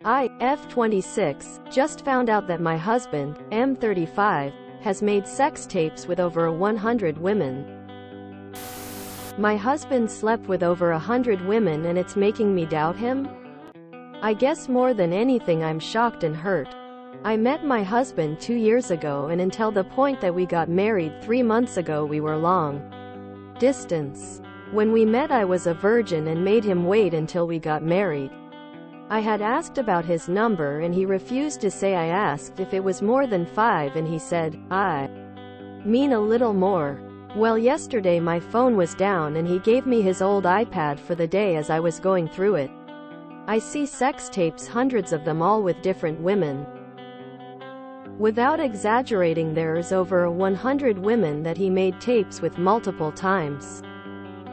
I, F26, just found out that my husband, M35, has made sex tapes with over 100 women. My husband slept with over 100 women and it's making me doubt him? I guess more than anything I'm shocked and hurt. I met my husband 2 years ago and until the point that we got married 3 months ago we were long distance. When we met I was a virgin and made him wait until we got married. I had asked about his number and he refused to say. I asked if it was more than 5 and he said, I mean a little more. Well, yesterday my phone was down and he gave me his old iPad for the day. As I was going through it, I see sex tapes, hundreds of them, all with different women. Without exaggerating, there's over 100 women that he made tapes with multiple times.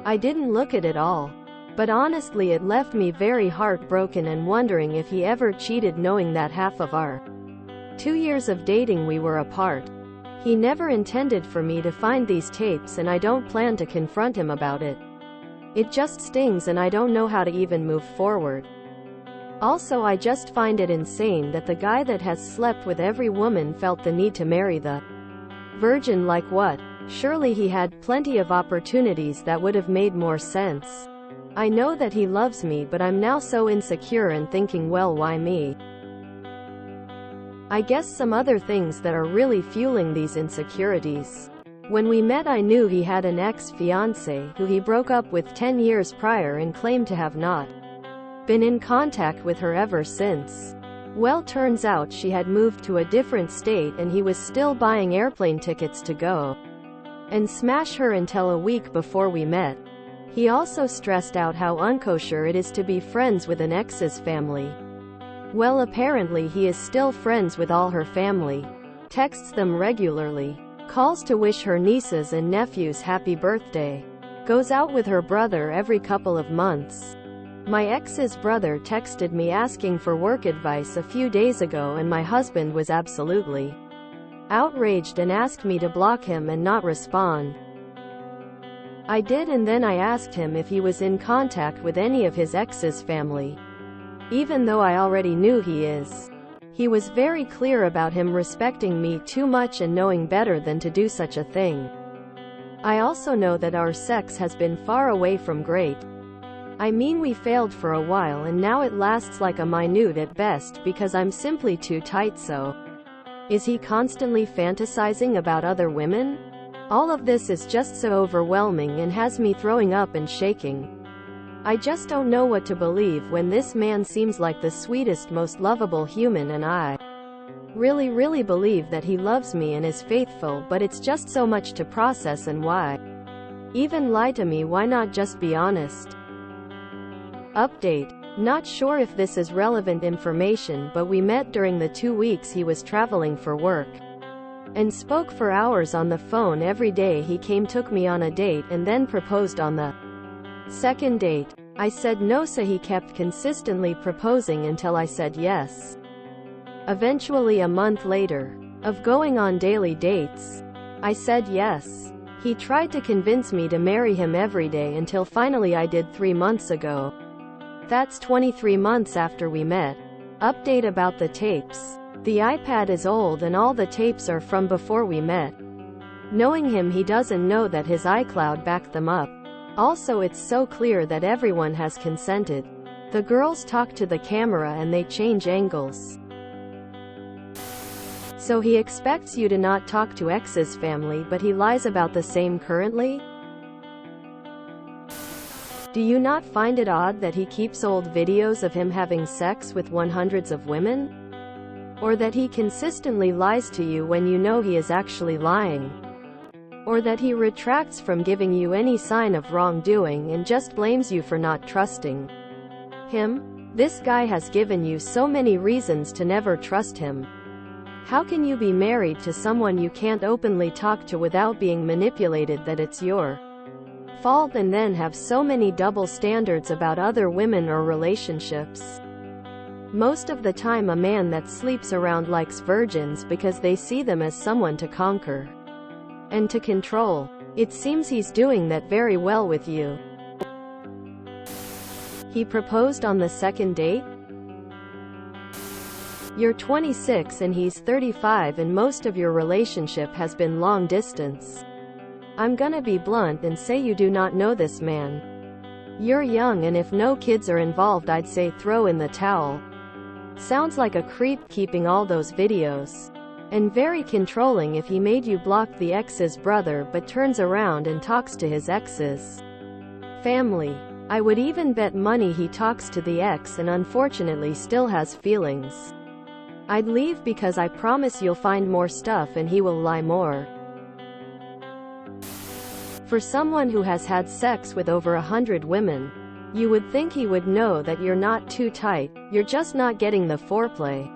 I didn't look at it all, but honestly it left me very heartbroken and wondering if he ever cheated, knowing that half of our 2 years of dating we were apart. He never intended for me to find these tapes and I don't plan to confront him about it. It just stings and I don't know how to even move forward. Also, I just find it insane that the guy that has slept with every woman felt the need to marry the virgin. Like what? Surely he had plenty of opportunities that would have made more sense. I know that he loves me, but I'm now so insecure and thinking, well, why me? I guess some other things that are really fueling these insecurities. When we met I knew he had an ex-fiancée who he broke up with 10 years prior and claimed to have not been in contact with her ever since. Well, turns out she had moved to a different state and he was still buying airplane tickets to go and smash her until a week before we met. He also stressed out how unkosher it is to be friends with an ex's family. Well, apparently he is still friends with all her family, texts them regularly, calls to wish her nieces and nephews happy birthday, goes out with her brother every couple of months. My ex's brother texted me asking for work advice a few days ago and my husband was absolutely outraged and asked me to block him and not respond. I did, and then I asked him if he was in contact with any of his ex's family, even though I already knew he is. He was very clear about him respecting me too much and knowing better than to do such a thing. I also know that our sex has been far away from great. I mean, we failed for a while and now it lasts like a minute at best because I'm simply too tight. So, is he constantly fantasizing about other women? All of this is just so overwhelming and has me throwing up and shaking. I just don't know what to believe when this man seems like the sweetest, most lovable human, and I really believe that he loves me and is faithful, but it's just so much to process. And why even lie to me? Why not just be honest? Update. Not sure if this is relevant information, but we met during the 2 weeks he was traveling for work and spoke for hours on the phone every day. He came, took me on a date, and then proposed on the second date. I said no, so he kept consistently proposing until I said yes. Eventually, a month later of going on daily dates, I said yes. He tried to convince me to marry him every day until finally I did 3 months ago. That's 23 months after we met. Update about the tapes. The iPad is old and all the tapes are from before we met. Knowing him, he doesn't know that his iCloud backed them up. Also, it's so clear that everyone has consented. The girls talk to the camera and they change angles. So he expects you to not talk to ex's family, but he lies about the same currently? Do you not find it odd that he keeps old videos of him having sex with hundreds of women? Or that he consistently lies to you when you know he is actually lying? Or that he retracts from giving you any sign of wrongdoing and just blames you for not trusting him? This guy has given you so many reasons to never trust him. How can you be married to someone you can't openly talk to without being manipulated that it's your fault, and then have so many double standards about other women or relationships? Most of the time a man that sleeps around likes virgins because they see them as someone to conquer and to control. It seems he's doing that very well with you. He proposed on the second date? You're 26 and he's 35 and most of your relationship has been long distance. I'm gonna be blunt and say you do not know this man. You're young and if no kids are involved I'd say throw in the towel. Sounds like a creep keeping all those videos. And very controlling if he made you block the ex's brother but turns around and talks to his ex's family. I would even bet money he talks to the ex and unfortunately still has feelings. I'd leave because I promise you'll find more stuff and he will lie more. For someone who has had sex with over 100 women, you would think he would know that you're not too tight, you're just not getting the foreplay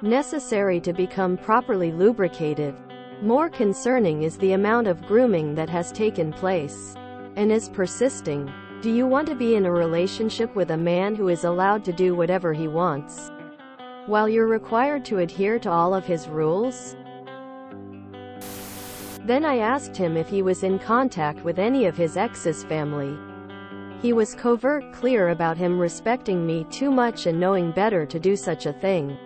necessary to become properly lubricated. More concerning is the amount of grooming that has taken place and is persisting. Do you want to be in a relationship with a man who is allowed to do whatever he wants, while you're required to adhere to all of his rules? Then I asked him if he was in contact with any of his ex's family. He was covert clear about him respecting me too much and knowing better to do such a thing.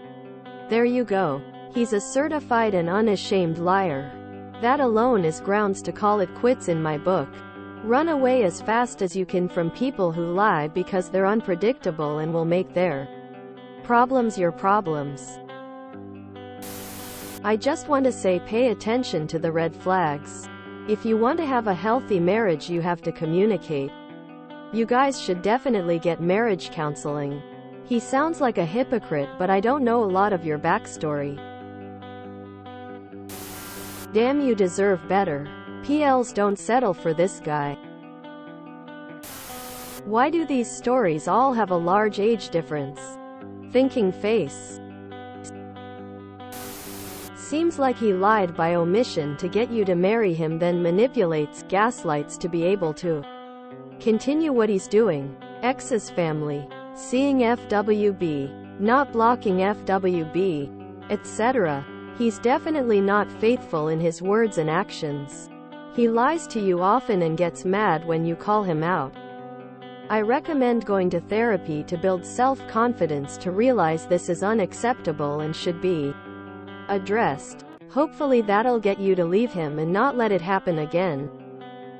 There you go. He's a certified and unashamed liar. That alone is grounds to call it quits in my book. Run away as fast as you can from people who lie because they're unpredictable and will make their problems your problems. I just want to say pay attention to the red flags. If you want to have a healthy marriage you have to communicate. You guys should definitely get marriage counseling. He sounds like a hypocrite but I don't know a lot of your backstory. Damn, you deserve better. PLs don't settle for this guy. Why do these stories all have a large age difference? Thinking face. Seems like he lied by omission to get you to marry him, then manipulates, gaslights to be able to continue what he's doing. Ex's family. Seeing FWB. Not blocking FWB. Etc. He's definitely not faithful in his words and actions. He lies to you often and gets mad when you call him out. I recommend going to therapy to build self-confidence to realize this is unacceptable and should be addressed. Hopefully that'll get you to leave him and not let it happen again.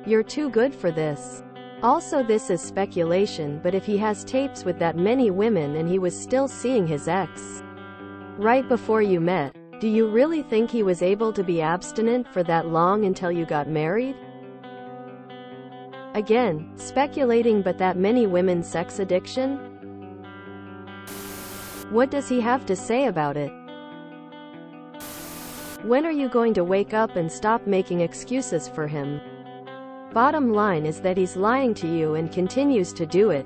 You're too good for this. Also, this is speculation, but if he has tapes with that many women and he was still seeing his ex right before you met, do you really think he was able to be abstinent for that long until you got married? Again, speculating, but that many women sex addiction? What does he have to say about it? When are you going to wake up and stop making excuses for him? Bottom line is that he's lying to you and continues to do it.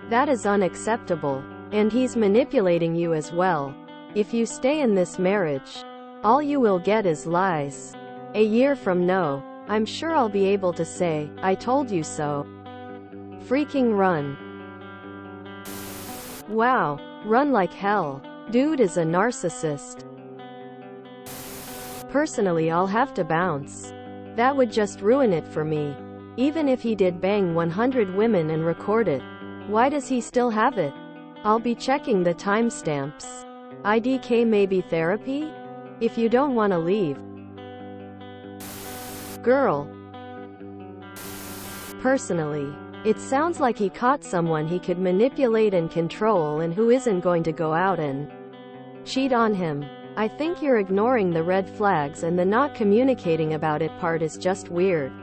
That is unacceptable. And he's manipulating you as well. If you stay in this marriage, all you will get is lies. A year from now, I'm sure I'll be able to say, I told you so. Freaking run. Wow. Run like hell. Dude is a narcissist. Personally, I'll have to bounce. That would just ruin it for me. Even if he did bang 100 women and record it, why does he still have it? I'll be checking the timestamps. IDK, maybe therapy? If you don't want to leave. Girl. Personally, it sounds like he caught someone he could manipulate and control and who isn't going to go out and cheat on him. I think you're ignoring the red flags, and the not communicating about it part is just weird.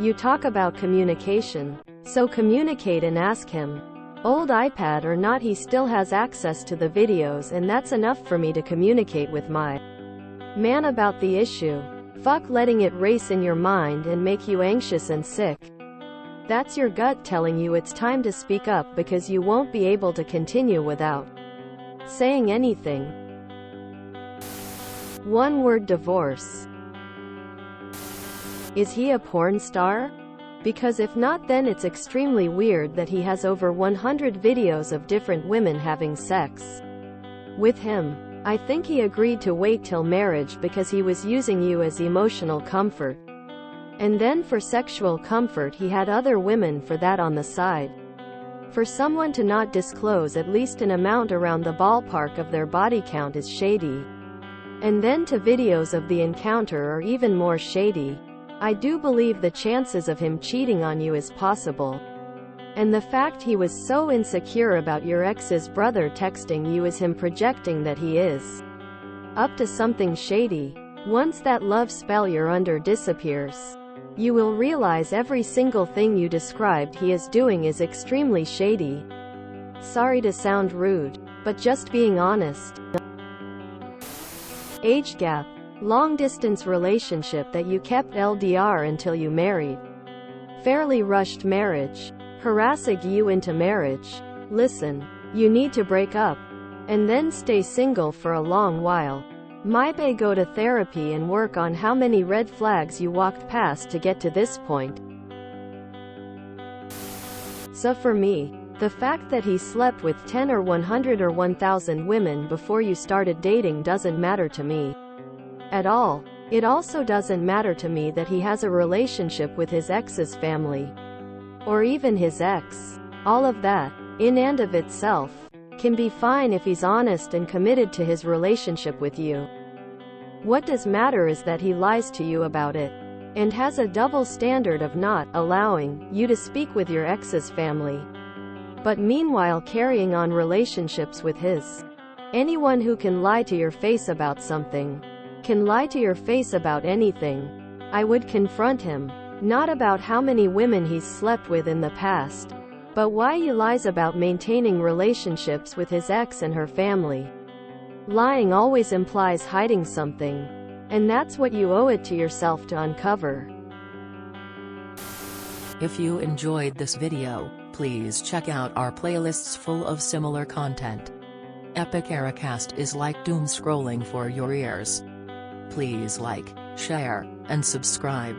You talk about communication. So communicate and ask him. Old iPad or not, he still has access to the videos, and that's enough for me to communicate with my man about the issue. Fuck letting it race in your mind and make you anxious and sick. That's your gut telling you it's time to speak up because you won't be able to continue without saying anything. One word: divorce. Is he a porn star? Because if not, then it's extremely weird that he has over 100 videos of different women having sex with him. I think he agreed to wait till marriage because he was using you as emotional comfort. And then for sexual comfort he had other women for that on the side. For someone to not disclose at least an amount around the ballpark of their body count is shady. And then to videos of the encounter are even more shady. I do believe the chances of him cheating on you is possible. And the fact he was so insecure about your ex's brother texting you is him projecting that he is up to something shady. Once that love spell you're under disappears, you will realize every single thing you described he is doing is extremely shady. Sorry to sound rude, but just being honest. Age gap. Long distance relationship that you kept LDR until you married. Fairly rushed marriage. Harassing you into marriage. Listen, you need to break up. And then stay single for a long while. Maybe go to therapy and work on how many red flags you walked past to get to this point. So for me, the fact that he slept with 10 or 100 or 1,000 women before you started dating doesn't matter to me at all. It also doesn't matter to me that he has a relationship with his ex's family. Or even his ex. All of that, in and of itself, can be fine if he's honest and committed to his relationship with you. What does matter is that he lies to you about it, and has a double standard of not allowing you to speak with your ex's family, but meanwhile carrying on relationships with his. Anyone who can lie to your face about something can lie to your face about anything. I would confront him, not about how many women he's slept with in the past, but why he lies about maintaining relationships with his ex and her family. Lying always implies hiding something, and that's what you owe it to yourself to uncover. If you enjoyed this video, please check out our playlists full of similar content. Epic Ericast is like doom scrolling for your ears. Please like, share, and subscribe.